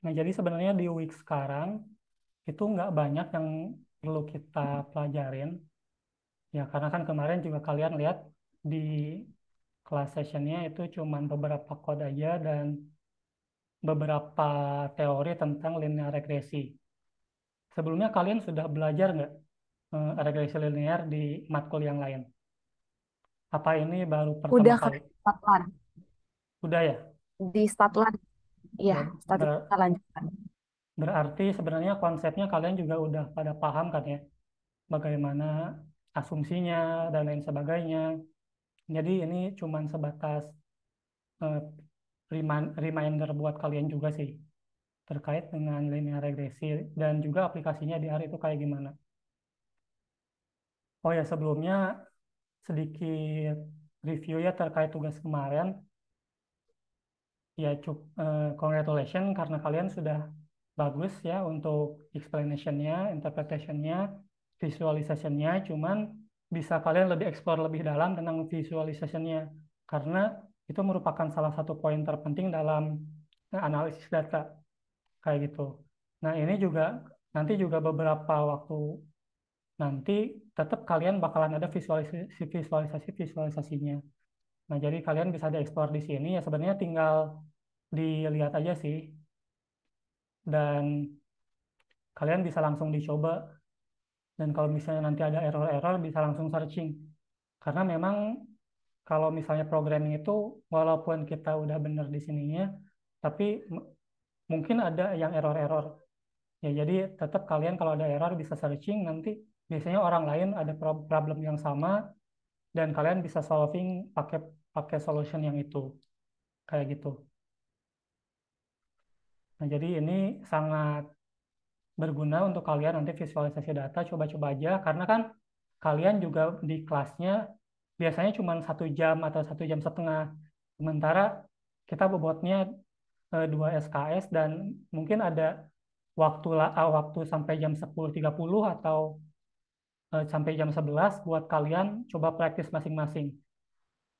Nah, jadi sebenarnya di week sekarang itu nggak banyak yang perlu kita pelajarin. Ya, karena kan kemarin juga kalian lihat di kelas sessionnya itu cuman beberapa kode aja dan beberapa teori tentang linear regresi. Sebelumnya kalian sudah belajar nggak regresi linear di matkul yang lain? Apa ini baru pertama Udah kali? Kak, Statlan. Udah ya? Di Statlan, iya, Ya, statistika lanjutan. berarti sebenarnya konsepnya kalian juga udah pada paham kan ya? Bagaimana asumsinya dan lain sebagainya. Jadi ini cuman sebatas eh, reminder buat kalian juga sih terkait dengan linear regresi dan juga aplikasinya di R itu kayak gimana. Oh ya, sebelumnya sedikit review ya terkait tugas kemarin. Ya, congratulations karena kalian sudah bagus ya untuk explanation-nya, interpretation-nya, visualization-nya. Cuman bisa kalian lebih explore lebih dalam tentang visualization-nya karena itu merupakan salah satu poin terpenting dalam analisis data kayak gitu. Nah, ini juga nanti juga beberapa waktu nanti tetap kalian bakalan ada visualisasinya. Nah, jadi kalian bisa dieksplor di sini ya sebenarnya tinggal dilihat aja sih dan kalian bisa langsung dicoba dan kalau misalnya nanti ada error-error bisa langsung searching. Karena memang kalau misalnya programming itu walaupun kita udah benar di sininya tapi mungkin ada yang error-error. Ya, jadi tetap kalian kalau ada error bisa searching nanti biasanya orang lain ada problem yang sama dan kalian bisa solving pakai pakai solution yang itu kayak gitu. Nah, jadi ini sangat berguna untuk kalian nanti visualisasi data coba-coba aja karena kan kalian juga di kelasnya biasanya cuma 1 jam atau 1 jam setengah sementara kita bobotnya 2 SKS dan mungkin ada waktu sampai jam 10.30 atau sampai jam 11 buat kalian coba praktis masing-masing.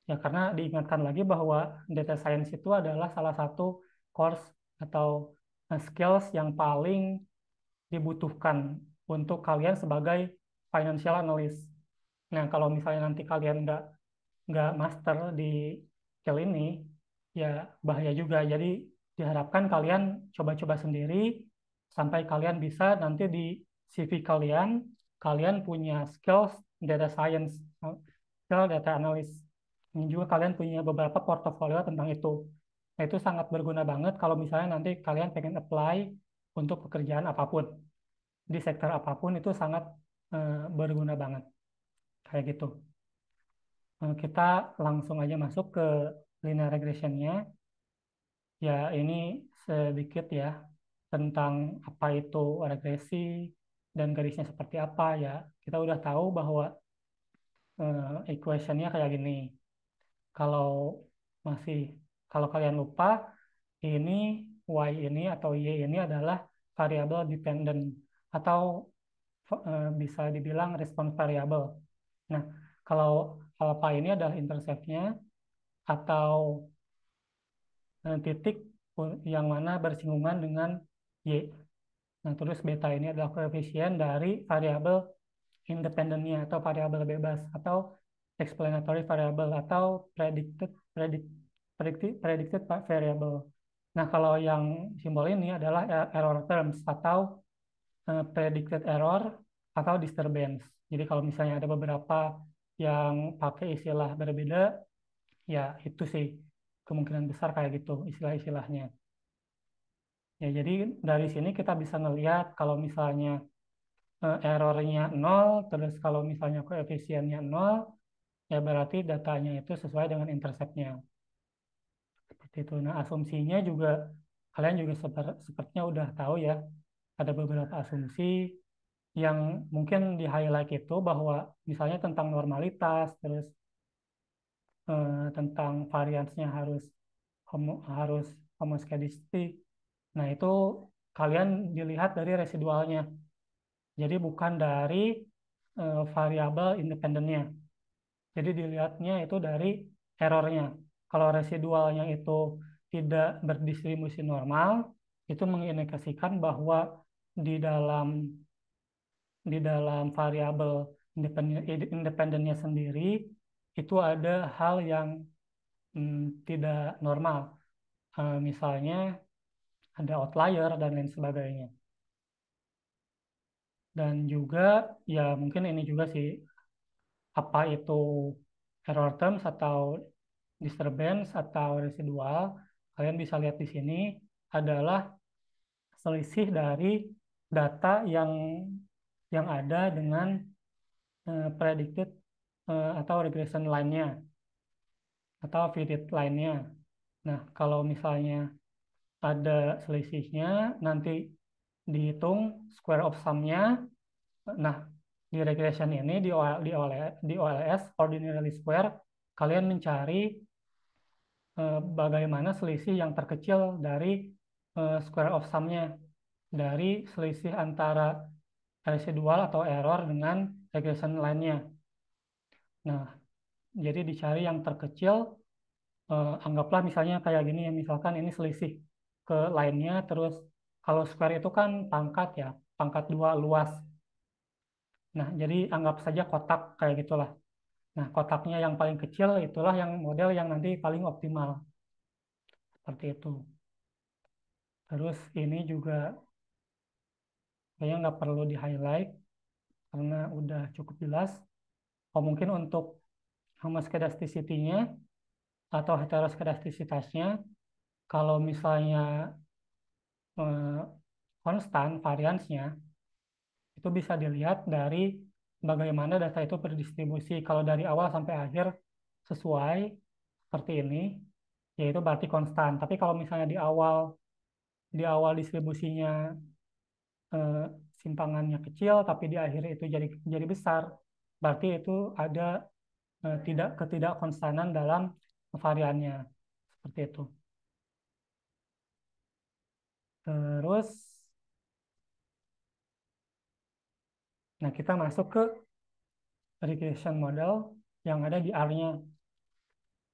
Ya, karena diingatkan lagi bahwa data science itu adalah salah satu course atau skills yang paling dibutuhkan untuk kalian sebagai financial analyst. Nah, kalau misalnya nanti kalian nggak master di skill ini, ya bahaya juga. Jadi diharapkan kalian coba-coba sendiri sampai kalian bisa nanti di CV kalian, kalian punya skills data science, skill data analyst. Ini juga kalian punya beberapa portofolio tentang itu. Nah, itu sangat berguna banget kalau misalnya nanti kalian pengen apply untuk pekerjaan apapun di sektor apapun itu sangat berguna banget kayak gitu. Kita langsung aja masuk ke linear regression-nya. Ya, ini sedikit ya tentang apa itu regresi dan garisnya seperti apa ya. Kita udah tahu bahwa equation-nya kayak gini. Kalau masih kalau kalian lupa, ini y ini atau y ini adalah variabel dependent atau bisa dibilang response variable. Nah, kalau alpha ini adalah intercept-nya atau titik yang mana bersinggungan dengan Y. Nah, terus beta ini adalah koefisien dari variabel independennya atau variabel bebas atau explanatory variable atau predicted variable. Nah, kalau yang simbol ini adalah error terms atau predicted error atau disturbance. Jadi kalau misalnya ada beberapa yang pakai istilah berbeda, ya itu sih kemungkinan besar kayak gitu istilah-istilahnya. Ya, jadi dari sini kita bisa ngelihat kalau misalnya errornya nol, terus kalau misalnya koefisiennya nol, ya berarti datanya itu sesuai dengan interceptnya. Seperti itu. Nah, asumsinya juga kalian juga sepertinya udah tahu ya, ada beberapa asumsi yang mungkin di highlight itu bahwa misalnya tentang normalitas, terus tentang variansnya harus homoskedistik. Nah, itu kalian dilihat dari residualnya. Jadi bukan dari variabel independennya. Jadi dilihatnya itu dari errornya. Kalau residualnya itu tidak berdistribusi normal, itu mengindikasikan bahwa di dalam variabel independennya sendiri itu ada hal yang tidak normal. Misalnya ada outlier dan lain sebagainya. Dan juga ya mungkin ini juga sih, apa itu error terms atau disturbance atau residual. Kalian bisa lihat di sini adalah selisih dari data yang ada dengan predicted atau regression line-nya atau fitted line-nya. Nah, kalau misalnya ada selisihnya, nanti dihitung square of sum-nya. Nah, di regression ini di OLS, ordinary square, kalian mencari bagaimana selisih yang terkecil dari square of sum-nya, dari selisih antara residual atau error dengan regression line-nya. Nah, jadi dicari yang terkecil, anggaplah misalnya kayak gini ya, misalkan ini selisih ke line-nya, terus kalau square itu kan pangkat ya, pangkat 2 luas. Nah, jadi anggap saja kotak kayak gitulah. Nah, kotaknya yang paling kecil itulah yang model yang nanti paling optimal. Seperti itu. Terus ini juga kayaknya nggak perlu di-highlight karena udah cukup jelas. Oh, mungkin untuk homoskedasticity-nya atau heteroskedastisitasnya, kalau misalnya eh, konstan variansnya, itu bisa dilihat dari bagaimana data itu berdistribusi. Kalau dari awal sampai akhir sesuai seperti ini, yaitu berarti konstan. Tapi kalau misalnya di awal distribusinya eh, simpangannya kecil, tapi di akhir itu jadi besar, berarti itu ada ketidakkonstanan dalam variannya. Seperti itu. Terus, nah kita masuk ke regression model yang ada di R-nya.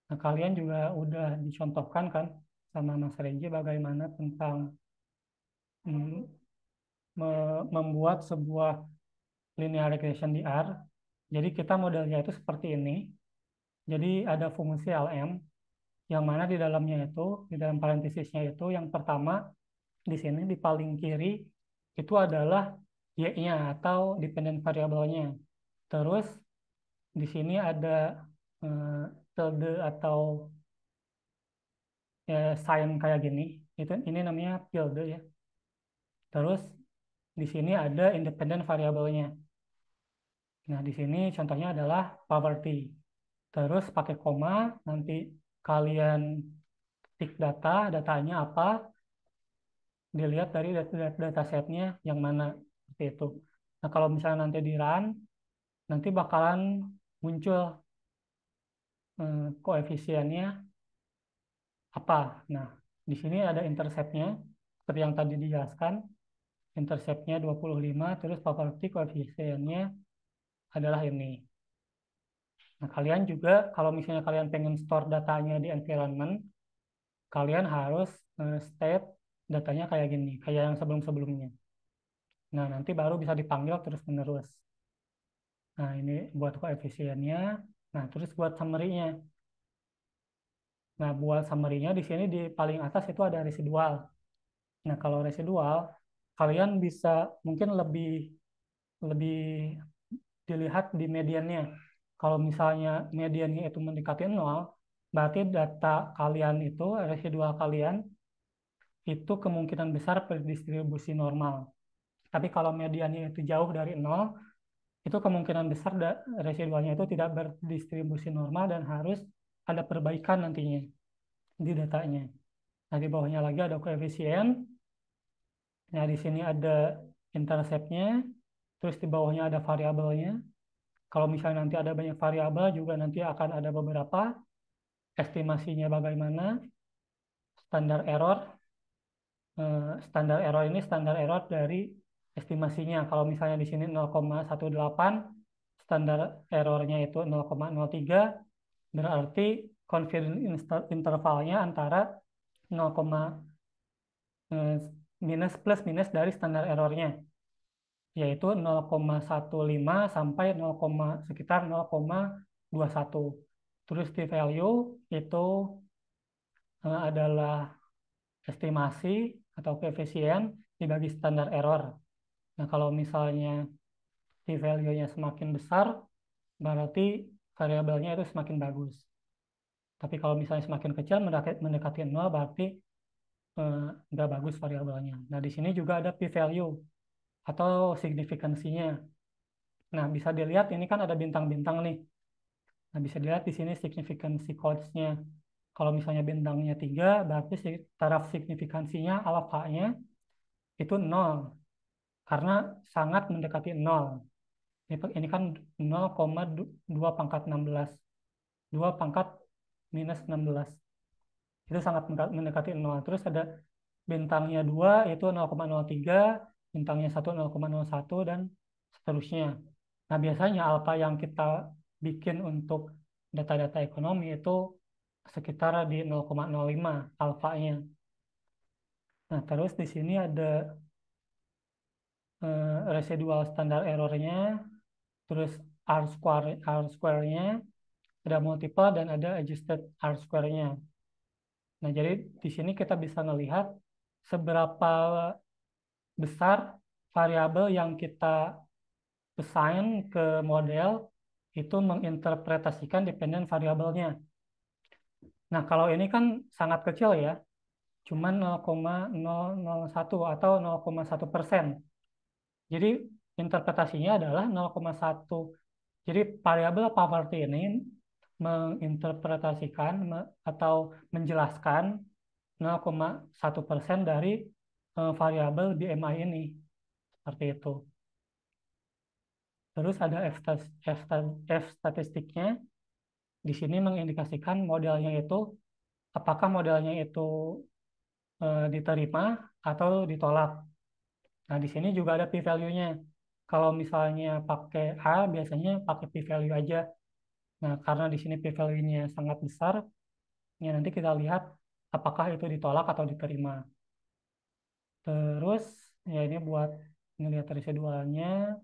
Nah, kalian juga udah dicontohkan kan sama Mas Renji bagaimana tentang mm, membuat sebuah linear regression di R. Jadi kita modelnya itu seperti ini. Jadi ada fungsi Lm yang mana di dalamnya itu, di dalam parentesisnya itu, yang pertama di sini di paling kiri itu adalah y-nya atau dependent variabelnya. Terus di sini ada eh, tilde atau ya, sign kayak gini. Ini namanya tilde ya. Terus di sini ada independent variabelnya. Nah, di sini contohnya adalah poverty. Terus pakai koma, nanti kalian ketik datanya apa, dilihat dari data setnya yang mana, seperti itu. Nah, kalau misalnya nanti di run, nanti bakalan muncul koefisiennya apa. Nah, di sini ada interceptnya, seperti yang tadi dijelaskan, interceptnya 25, terus poverty koefisiennya adalah ini. Nah, kalian juga kalau misalnya kalian pengen store datanya di environment, kalian harus state datanya kayak gini, kayak yang sebelum-sebelumnya. Nah, nanti baru bisa dipanggil terus-menerus. Nah, ini buat koefisiennya. Nah, terus buat summary-nya. Nah, buat summary-nya di sini di paling atas itu ada residual. Nah, kalau residual, kalian bisa mungkin lebih lebih dilihat di mediannya. Kalau misalnya mediannya itu mendekati 0, berarti data kalian itu, residual kalian, itu kemungkinan besar berdistribusi normal. Tapi kalau mediannya itu jauh dari 0, itu kemungkinan besar residualnya itu tidak berdistribusi normal dan harus ada perbaikan nantinya di datanya. Nah, di bawahnya lagi ada koefisien. Nah, di sini ada interceptnya, terus di bawahnya ada variabelnya. Kalau misalnya nanti ada banyak variabel, juga nanti akan ada beberapa estimasinya bagaimana, standar error. Standar error ini standar error dari estimasinya. Kalau misalnya di sini 0,18, standar errornya itu 0,03, berarti confidence intervalnya antara 0,1 plus minus dari standar errornya, yaitu 0,15 sampai 0, sekitar 0,21. Terus p-value itu adalah estimasi atau koefisien dibagi standar error. Nah, kalau misalnya p-value-nya semakin besar, berarti variabelnya itu semakin bagus. Tapi kalau misalnya semakin kecil mendekati 0, berarti eh, nggak bagus variabelnya. Nah, di sini juga ada p-value atau signifikansinya. Nah, bisa dilihat ini kan ada bintang-bintang nih. Nah, bisa dilihat di sini signifikansi codes-nya. Kalau misalnya bintangnya 3, berarti taraf signifikansinya alfanya itu 0, karena sangat mendekati 0. Ini kan 0,2 pangkat 16. 2 pangkat minus 16. Itu sangat mendekati 0. Terus ada bintangnya 2 itu 0,03, bintangnya 1 0,01, dan seterusnya. Nah, biasanya alfa yang kita bikin untuk data-data ekonomi itu sekitar di 0,05 alfanya. Nah, terus di sini ada residual standar errornya, terus R square-nya, ada multiple dan ada adjusted R square-nya. Nah, jadi di sini kita bisa melihat seberapa besar variabel yang kita assign ke model itu menginterpretasikan dependent variabelnya. Nah, kalau ini kan sangat kecil ya, cuma 0,001 atau 0,1%. Jadi interpretasinya adalah 0,1. Jadi variabel poverty ini menginterpretasikan atau menjelaskan 0,1% dari variabel BMI ini. Seperti itu. Terus ada F statistiknya. Di sini mengindikasikan modelnya itu, apakah modelnya itu diterima atau ditolak. Nah, di sini juga ada p-value-nya. Kalau misalnya pakai A, biasanya pakai p-value aja. Nah, karena di sini p-value-nya sangat besar, ya nanti kita lihat apakah itu ditolak atau diterima. Terus, ya ini buat ngelihat residualnya,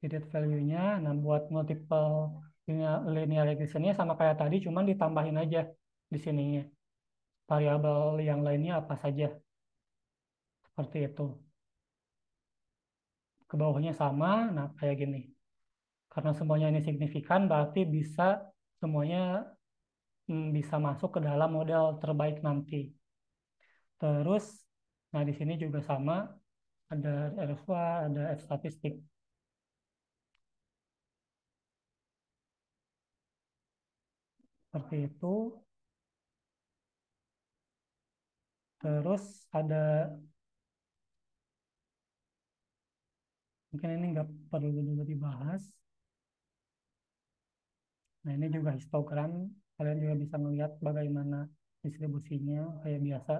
edit value-nya. Nah, buat multiple linear regression-nya sama kayak tadi, cuman ditambahin aja di sininya. Variabel yang lainnya apa saja. Seperti itu. Ke bawahnya sama, nah kayak gini. Karena semuanya ini signifikan, berarti bisa semuanya bisa masuk ke dalam model terbaik nanti. Terus, nah di sini juga sama, ada R-square, ada F statistik. Seperti itu. Terus ada, mungkin ini nggak perlu dulu dibahas. Nah ini juga histogram, kalian juga bisa melihat bagaimana distribusinya kayak biasa.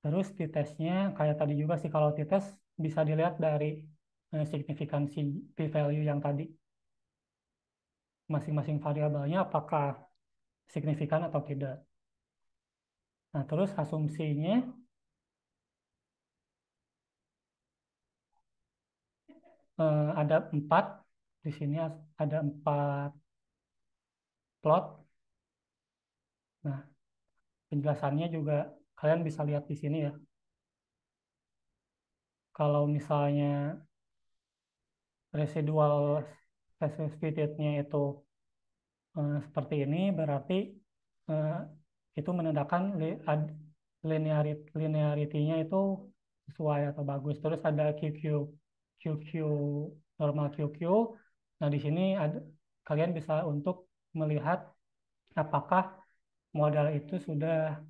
Terus t-testnya kayak tadi juga sih, kalau t-test bisa dilihat dari signifikansi p-value yang tadi. Masing-masing variabelnya apakah signifikan atau tidak. Nah, terus asumsinya ada 4. Di sini ada 4 plot. Nah, penjelasannya juga kalian bisa lihat di sini ya. Kalau misalnya residual sensitivity-nya itu seperti ini, berarti eh, itu menandakan linearity-nya itu sesuai atau bagus. Terus ada QQ normal QQ. Nah, di sini kalian bisa untuk melihat apakah modal itu sudah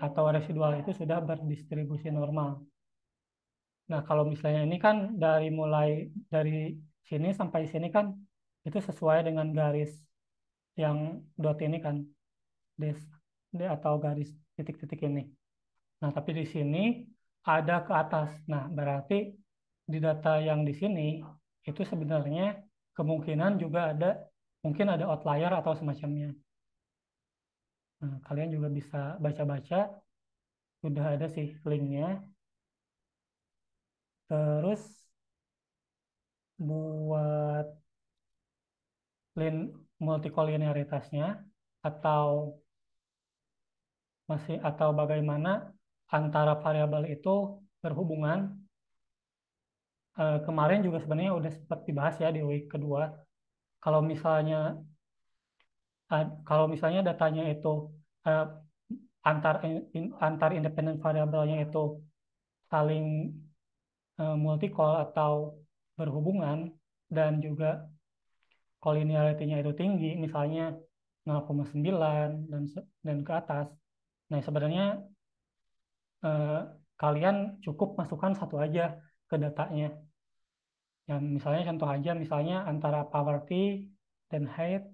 atau residual itu sudah berdistribusi normal. Nah, kalau misalnya ini kan dari sini sampai sini kan itu sesuai dengan garis yang dot ini kan, des, atau garis titik-titik ini. Nah, tapi di sini ada ke atas. Nah, berarti di data yang di sini itu sebenarnya kemungkinan juga mungkin ada outlier atau semacamnya. Nah, kalian juga bisa baca-baca. sudah ada sih linknya. Terus buat lin multikolinearitasnya atau atau bagaimana antara variabel itu berhubungan. Kemarin juga sebenarnya udah sempat dibahas ya di week kedua. Kalau misalnya kalau misalnya datanya itu eh, antar independen variabelnya itu saling multikol atau berhubungan dan juga kolinearity-nya itu tinggi, misalnya 0,9 dan ke atas. Nah, sebenarnya eh, kalian cukup masukkan satu aja ke datanya. Yang misalnya contoh aja, misalnya antara poverty dan height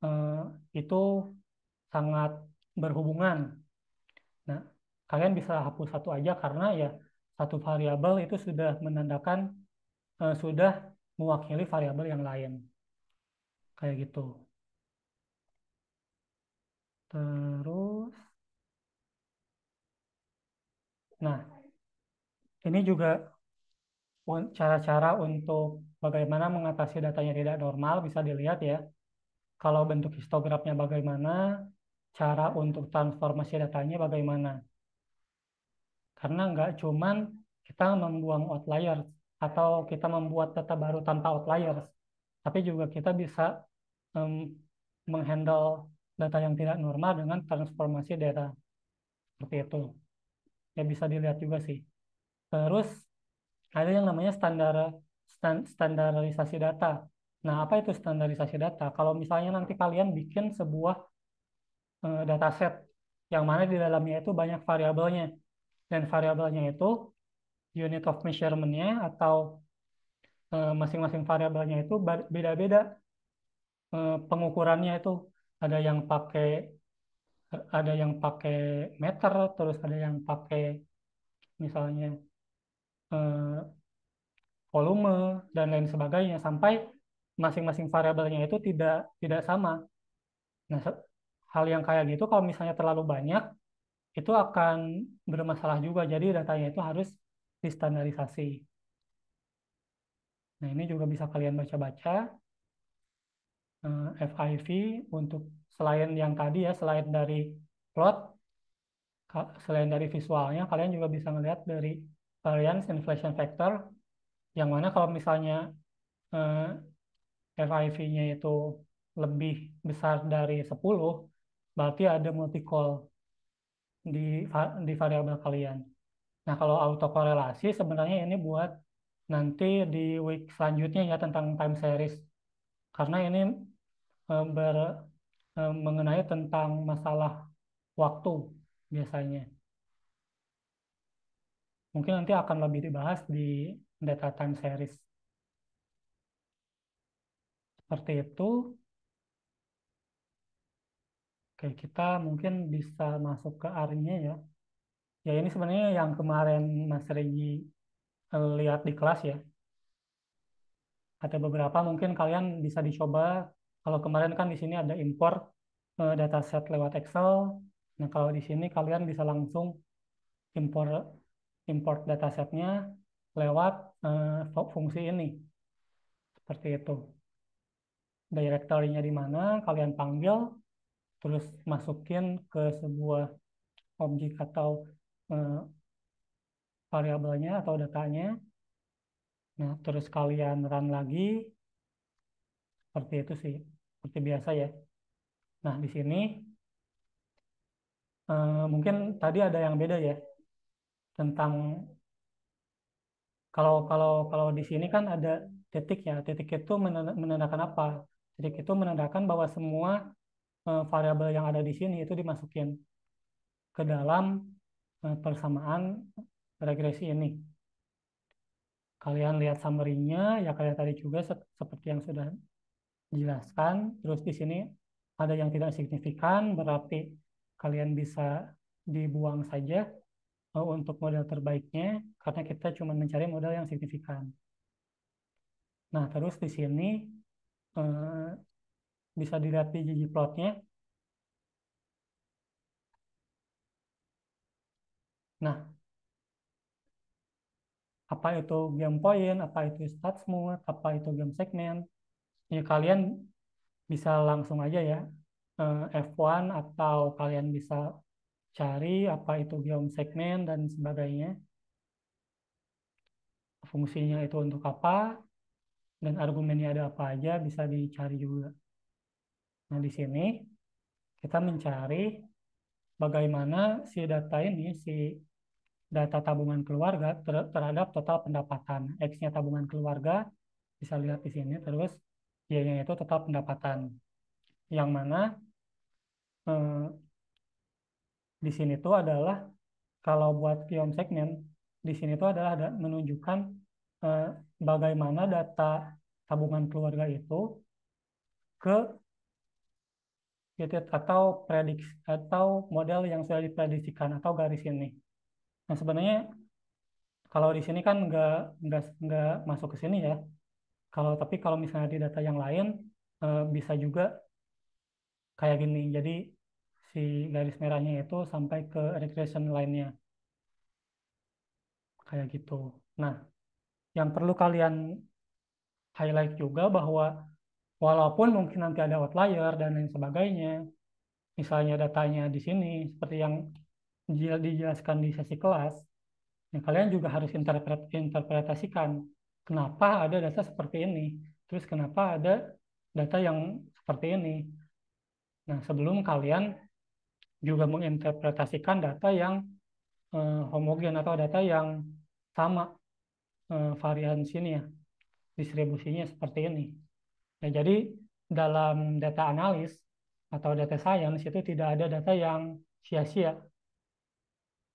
eh, itu sangat berhubungan. Nah, kalian bisa hapus satu aja karena ya satu variabel itu sudah menandakan sudah mewakili variabel yang lain. Kayak gitu. Terus, nah ini juga cara-cara untuk bagaimana mengatasi datanya tidak normal bisa dilihat ya. Kalau bentuk histografnya bagaimana, cara untuk transformasi datanya bagaimana. Karena nggak cuman kita membuang outliers atau kita membuat data baru tanpa outliers, tapi juga kita bisa em, menghandle data yang tidak normal dengan transformasi data seperti itu. Ya bisa dilihat juga sih. Terus ada yang namanya standarisasi data. Nah, apa itu standarisasi data? Kalau misalnya nanti kalian bikin sebuah dataset yang mana di dalamnya itu banyak variabelnya dan variabelnya itu unit of measurement-nya atau masing-masing variabelnya itu beda-beda pengukurannya itu ada ada yang pakai meter, terus ada yang pakai misalnya eh, volume dan lain sebagainya sampai masing-masing variabelnya itu tidak sama. Nah, hal yang kayak gitu kalau misalnya terlalu banyak itu akan bermasalah juga. Jadi datanya itu harus distandarisasi. Nah, ini juga bisa kalian baca-baca FIV untuk selain yang tadi ya, plot, selain dari visualnya, kalian juga bisa melihat dari variance inflation factor, yang mana kalau misalnya FIV-nya itu lebih besar dari 10, berarti ada multicol di variabel kalian. Nah, kalau autokorelasi sebenarnya ini buat nanti di week selanjutnya ya tentang time series. Karena ini eh, ber, mengenai tentang masalah waktu biasanya. Mungkin nanti akan lebih dibahas di data time series. Seperti itu. Oke, kita mungkin bisa masuk ke ARI-nya ya. Ya ini sebenarnya yang kemarin Mas Regi lihat di kelas ya. Ada beberapa mungkin kalian bisa dicoba. Kalau kemarin kan di sini ada import dataset lewat Excel. Nah, kalau di sini kalian bisa langsung import import datasetnya lewat fungsi ini. Seperti itu. Directory-nya di mana, kalian panggil, terus masukin ke sebuah objek atau eh, variabelnya atau datanya. Nah, terus kalian run lagi, seperti itu sih. Seperti biasa ya. Nah, di sini mungkin tadi ada yang beda ya tentang kalau di sini kan ada titik ya. Titik itu menandakan apa? Titik itu menandakan bahwa semua variabel yang ada di sini itu dimasukin ke dalam persamaan regresi ini. Kalian lihat summary-nya, ya kayak tadi juga seperti yang sudah dijelaskan. Terus di sini ada yang tidak signifikan, berarti kalian bisa dibuang saja untuk model terbaiknya, karena kita cuma mencari model yang signifikan. Nah, terus di sini eh, bisa dilihat di ggplot-nya. Nah, apa itu game point, apa itu start smooth, apa itu game segment, ya kalian bisa langsung aja ya F1 atau kalian bisa cari apa itu game segment dan sebagainya, fungsinya itu untuk apa, dan argumennya ada apa aja bisa dicari juga. Nah, di sini kita mencari bagaimana si data ini, si data tabungan keluarga terhadap total pendapatan. X-nya tabungan keluarga, bisa lihat di sini, terus Y-nya itu total pendapatan. Yang mana eh, di sini tuh adalah, kalau buat Pion segmen, di sini tuh adalah menunjukkan eh, bagaimana data tabungan keluarga itu ke titik atau prediksi atau model yang sudah diprediksikan atau garis ini. Nah, sebenarnya kalau di sini kan nggak masuk ke sini ya. Tapi kalau misalnya di data yang lain bisa juga kayak gini. Jadi si garis merahnya itu sampai ke regression line-nya kayak gitu. Nah, yang perlu kalian highlight juga bahwa walaupun mungkin nanti ada outlier dan lain sebagainya, misalnya datanya di sini seperti yang dijelaskan di sesi kelas, ya kalian juga harus interpretasikan kenapa ada data seperti ini, terus kenapa ada data yang seperti ini. Nah, sebelum kalian juga menginterpretasikan data yang homogen atau data yang sama variansinya, distribusinya seperti ini. Ya, jadi dalam data analis atau data science itu tidak ada data yang sia-sia.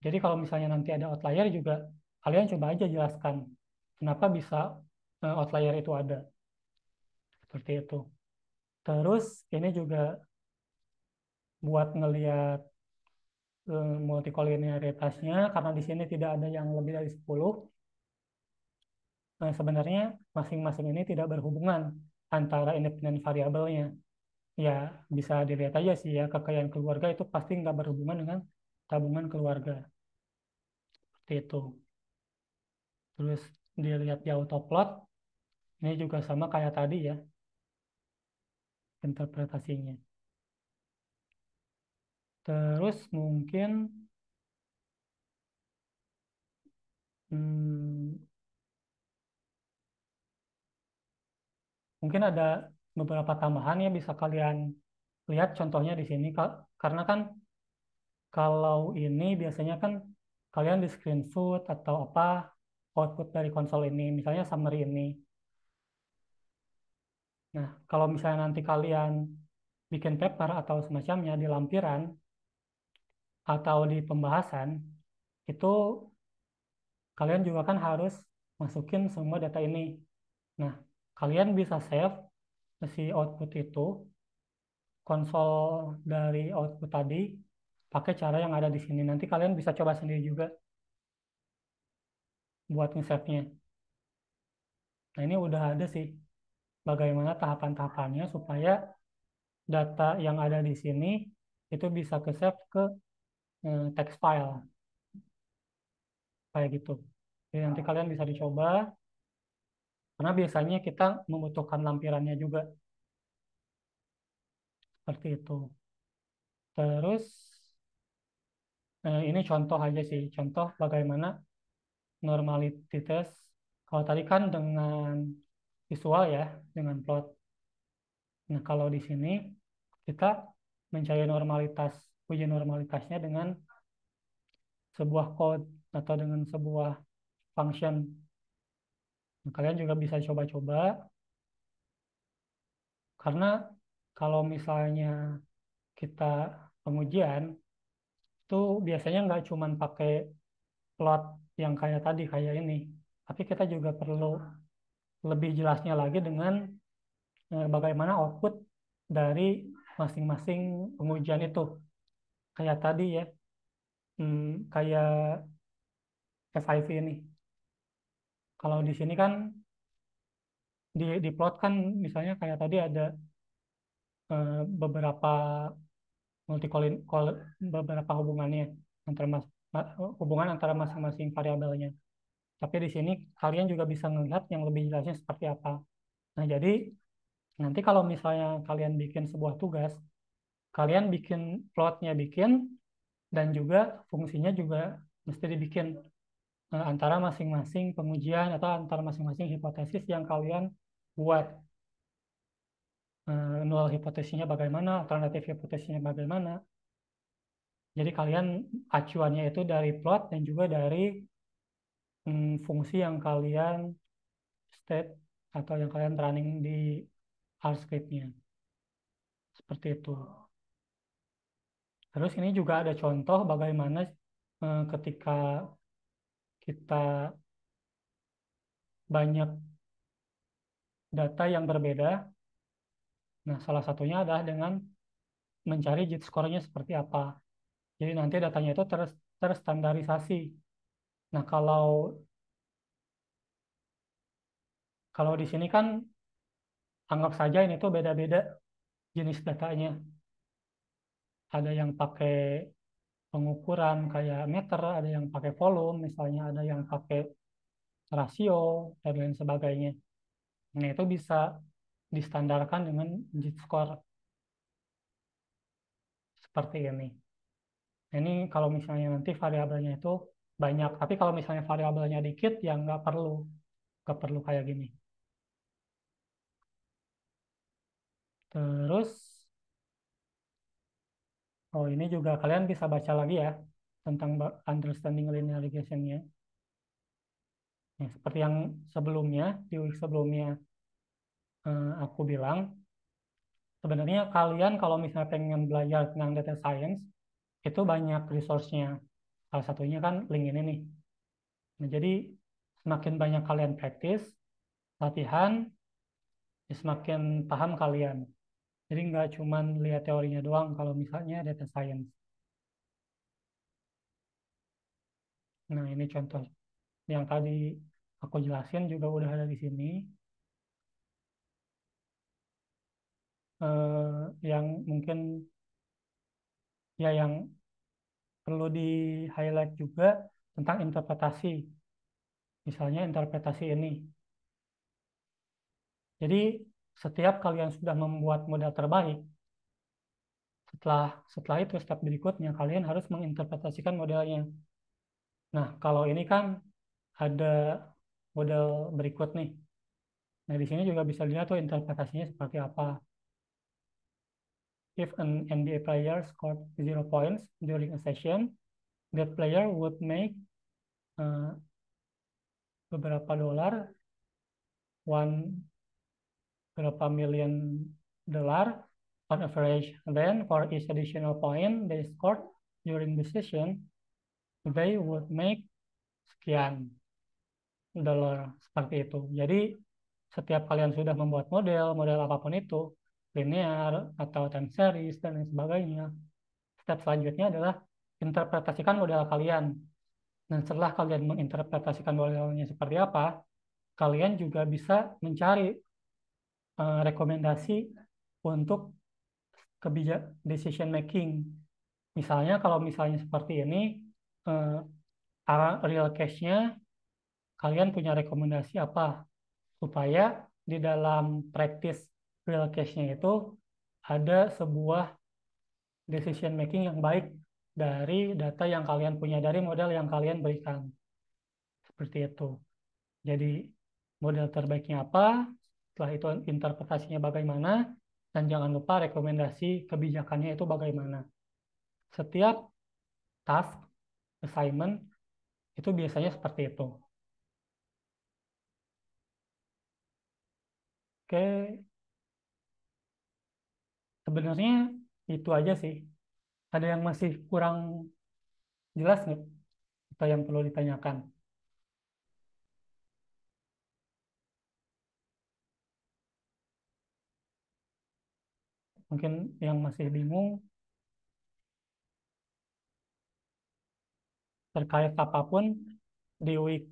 Jadi kalau misalnya nanti ada outlier juga, kalian coba aja jelaskan kenapa bisa outlier itu ada. Seperti itu. Terus ini juga buat ngelihat multikolinearitasnya, karena di sini tidak ada yang lebih dari 10. Nah, sebenarnya masing-masing ini tidak berhubungan antara independen variabelnya. Ya, bisa dilihat aja sih ya, kekayaan keluarga itu pasti nggak berhubungan dengan tabungan keluarga. Seperti itu. Terus dilihat di autoplot, ini juga sama kayak tadi ya, interpretasinya. Terus mungkin hmm, mungkin ada beberapa tambahan ya bisa kalian lihat contohnya di sini, karena kan kalau ini biasanya kan kalian di screenshot atau apa output dari konsol ini, misalnya summary ini. Nah, kalau misalnya nanti kalian bikin paper atau semacamnya di lampiran atau di pembahasan, itu kalian juga kan harus masukin semua data ini. Nah, kalian bisa save si output itu, konsol dari output tadi, pakai cara yang ada di sini. Nanti kalian bisa coba sendiri juga buat nge-save-nya. Nah, ini udah ada sih bagaimana tahapan-tahapannya supaya data yang ada di sini itu bisa ke-save ke text file kayak gitu. Jadi nanti kalian bisa dicoba karena biasanya kita membutuhkan lampirannya juga seperti itu. Terus ini contoh aja sih, contoh bagaimana normality test. Kalau tadi kan dengan visual ya, dengan plot. Nah, kalau di sini kita mencari normalitas, uji normalitasnya dengan sebuah code atau dengan sebuah function. Nah, kalian juga bisa coba-coba karena kalau misalnya kita pengujian itu biasanya nggak cuma pakai plot yang kayak tadi kayak ini, tapi kita juga perlu lebih jelasnya lagi dengan bagaimana output dari masing-masing pengujian itu. Kayak tadi ya, kayak FIV ini. Kalau di sini kan di plot kan misalnya kayak tadi ada beberapa multikolin beberapa hubungannya yang termasuk. hubungan antara masing-masing variabelnya. Tapi di sini kalian juga bisa melihat yang lebih jelasnya seperti apa. Nah, jadi nanti kalau misalnya kalian bikin sebuah tugas, kalian bikin plotnya bikin, dan juga fungsinya juga mesti dibikin antara masing-masing pengujian atau antara masing-masing hipotesis yang kalian buat. Nol hipotesisnya bagaimana, alternatif hipotesisnya bagaimana. Jadi kalian acuannya itu dari plot dan juga dari fungsi yang kalian state atau yang kalian running di R script-nya. Seperti itu. Terus ini juga ada contoh bagaimana ketika kita banyak data yang berbeda. Nah, salah satunya adalah dengan mencari JIT score-nya seperti apa. Jadi nanti datanya itu terstandarisasi. Nah, kalau kalau di sini kan anggap saja ini tuh beda-beda jenis datanya. Ada yang pakai pengukuran kayak meter, ada yang pakai volume, misalnya ada yang pakai rasio, dan lain sebagainya. Nah, itu bisa distandarkan dengan JIT score seperti ini. Nah, ini kalau misalnya nanti variabelnya itu banyak, tapi kalau misalnya variabelnya dikit, ya nggak perlu kayak gini. Terus, oh ini juga kalian bisa baca lagi ya tentang understanding linear regression-nya. Ya, seperti yang sebelumnya, di week sebelumnya aku bilang, sebenarnya kalian kalau misalnya pengen belajar tentang data science, itu banyak resource-nya. Salah satunya kan link ini nih. Nah, jadi semakin banyak kalian praktis, latihan, ya semakin paham kalian. Jadi nggak cuma lihat teorinya doang kalau misalnya data science. Nah, ini contoh yang tadi aku jelasin juga udah ada di sini. Yang mungkin ya yang perlu di-highlight juga tentang interpretasi. Misalnya interpretasi ini. Jadi setiap kalian sudah membuat model terbaik, setelah setelah itu step berikutnya kalian harus menginterpretasikan modelnya. Nah, kalau ini kan ada model berikut nih. Nah, di sini juga bisa dilihat tuh interpretasinya seperti apa. If an NBA player scored 0 points during a session, that player would make uh, beberapa dolar, one berapa million dolar on average. Then for each additional point they scored during the session, they would make sekian dolar seperti itu. Jadi setiap kalian sudah membuat model apapun itu, linear atau time series dan lain sebagainya, step selanjutnya adalah interpretasikan model kalian. Dan setelah kalian menginterpretasikan modelnya seperti apa, kalian juga bisa mencari rekomendasi untuk kebijak decision making. Misalnya kalau misalnya seperti ini, real case-nya kalian punya rekomendasi apa supaya di dalam practice real case-nya itu ada sebuah decision making yang baik dari data yang kalian punya, dari model yang kalian berikan. Seperti itu. Jadi model terbaiknya apa, setelah itu interpretasinya bagaimana, dan jangan lupa rekomendasi kebijakannya itu bagaimana. Setiap task, assignment, itu biasanya seperti itu. Oke, sebenarnya itu aja sih. Ada yang masih kurang jelas nggak? Atau yang perlu ditanyakan? Mungkin yang masih bingung terkait apapun di week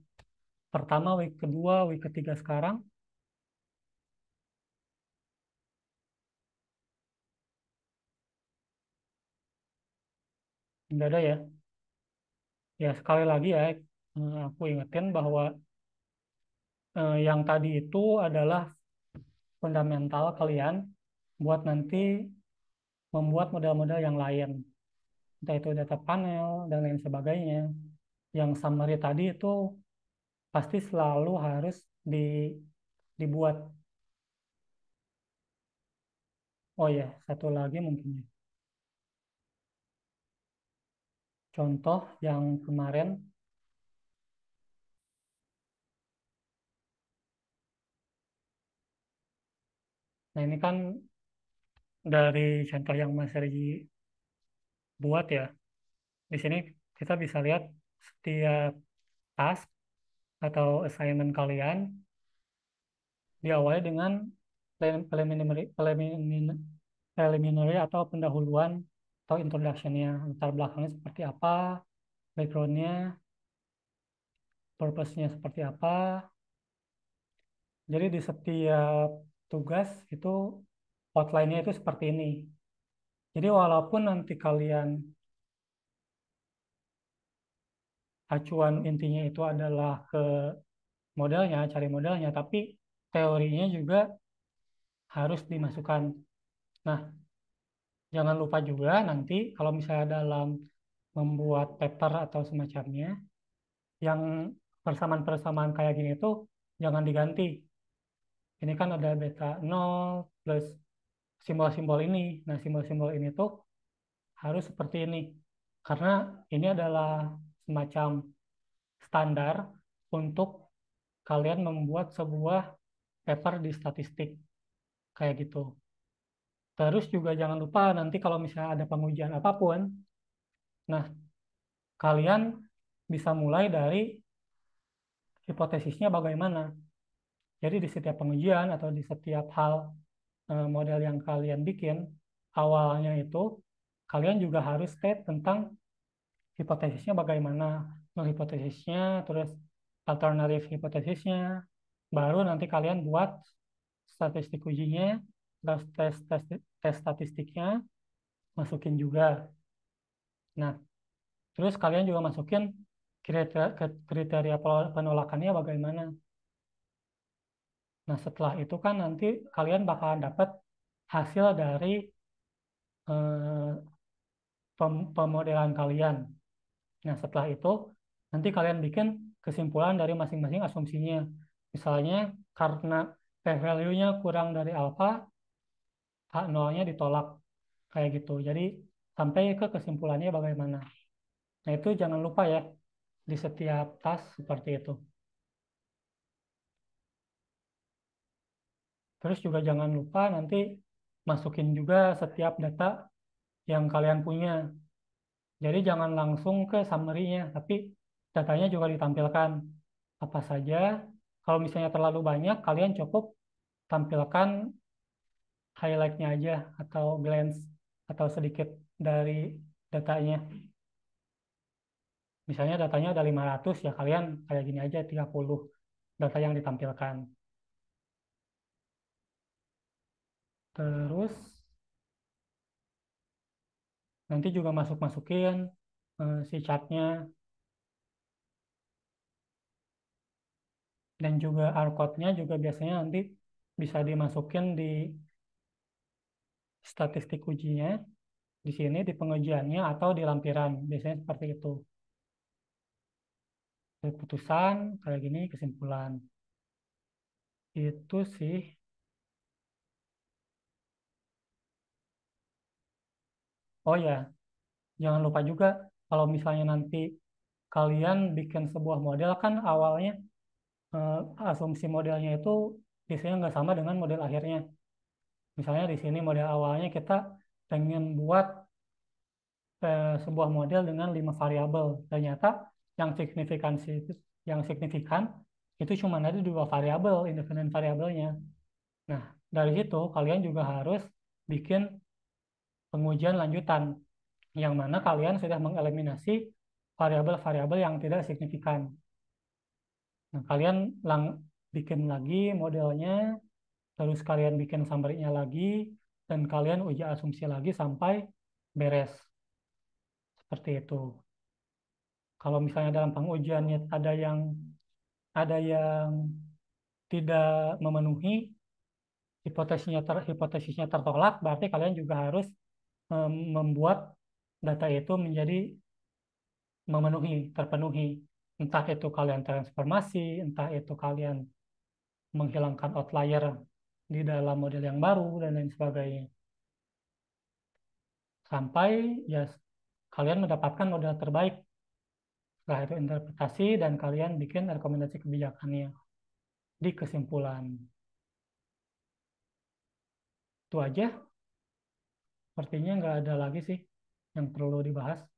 pertama, week kedua, week ketiga sekarang, nggak ada ya. Ya sekali lagi ya, aku ingetin bahwa yang tadi itu adalah fundamental kalian buat nanti membuat model-model yang lain, entah itu data panel dan lain sebagainya. Yang summary tadi itu pasti selalu harus dibuat. Oh ya, satu lagi mungkin ya. Contoh yang kemarin, nah ini kan dari contoh yang Mas Regi buat ya. Di sini kita bisa lihat setiap task atau assignment kalian diawali dengan preliminary atau pendahuluan atau introduction-nya. Latar belakangnya seperti apa, background-nya, purpose-nya seperti apa. Jadi di setiap tugas itu outline-nya itu seperti ini. Jadi walaupun nanti kalian acuan intinya itu adalah ke modelnya, cari modelnya, tapi teorinya juga harus dimasukkan. Nah, jangan lupa juga nanti kalau misalnya dalam membuat paper atau semacamnya, yang persamaan-persamaan kayak gini tuh jangan diganti. Ini kan ada beta nol plus simbol-simbol ini. Nah, simbol-simbol ini tuh harus seperti ini. Karena ini adalah semacam standar untuk kalian membuat sebuah paper di statistik kayak gitu. Terus juga jangan lupa nanti kalau misalnya ada pengujian apapun, nah kalian bisa mulai dari hipotesisnya bagaimana. Jadi di setiap pengujian atau di setiap hal model yang kalian bikin, awalnya itu kalian juga harus state tentang hipotesisnya bagaimana, null hipotesisnya, terus alternatif hipotesisnya, baru nanti kalian buat statistik ujinya, terus tes statistiknya, masukin juga. Nah, terus kalian juga masukin kriteria penolakannya bagaimana. Nah, setelah itu kan nanti kalian bakalan dapat hasil dari eh, pemodelan kalian. Nah, setelah itu nanti kalian bikin kesimpulan dari masing-masing asumsinya. Misalnya karena p-value-nya kurang dari alfa, H0-nya ditolak kayak gitu. Jadi sampai ke kesimpulannya bagaimana. Nah, itu jangan lupa ya di setiap tas seperti itu. Terus juga jangan lupa nanti masukin juga setiap data yang kalian punya. Jadi jangan langsung ke summary-nya, tapi datanya juga ditampilkan. Apa saja, kalau misalnya terlalu banyak, kalian cukup tampilkan highlight-nya aja atau glance atau sedikit dari datanya. Misalnya datanya ada 500, ya kalian kayak gini aja 30 data yang ditampilkan. Terus nanti juga masukin si chartnya dan juga R-code-nya juga biasanya nanti bisa dimasukin di statistik ujinya di sini di pengujiannya atau di lampiran. Biasanya seperti itu. Keputusan kayak gini kesimpulan. Itu sih. Oh ya, jangan lupa juga kalau misalnya nanti kalian bikin sebuah model kan awalnya eh, asumsi modelnya itu biasanya nggak sama dengan model akhirnya. Misalnya di sini model awalnya kita pengen buat sebuah model dengan 5 variabel. Ternyata yang signifikan itu cuma ada 2 variabel, independen variabelnya. Nah, dari situ kalian juga harus bikin pengujian lanjutan, yang mana kalian sudah mengeliminasi variabel-variabel yang tidak signifikan. Nah, kalian bikin lagi modelnya, terus kalian bikin summary-nya lagi, dan kalian uji asumsi lagi sampai beres. Seperti itu. Kalau misalnya dalam pengujiannya ada yang tidak memenuhi hipotesisnya tertolak, berarti kalian juga harus membuat data itu menjadi terpenuhi. Entah itu kalian transformasi, entah itu kalian menghilangkan outlier di dalam model yang baru dan lain sebagainya. Sampai ya kalian mendapatkan model terbaik. Setelah itu interpretasi dan kalian bikin rekomendasi kebijakannya di kesimpulan. Itu aja. Sepertinya nggak ada lagi sih yang perlu dibahas.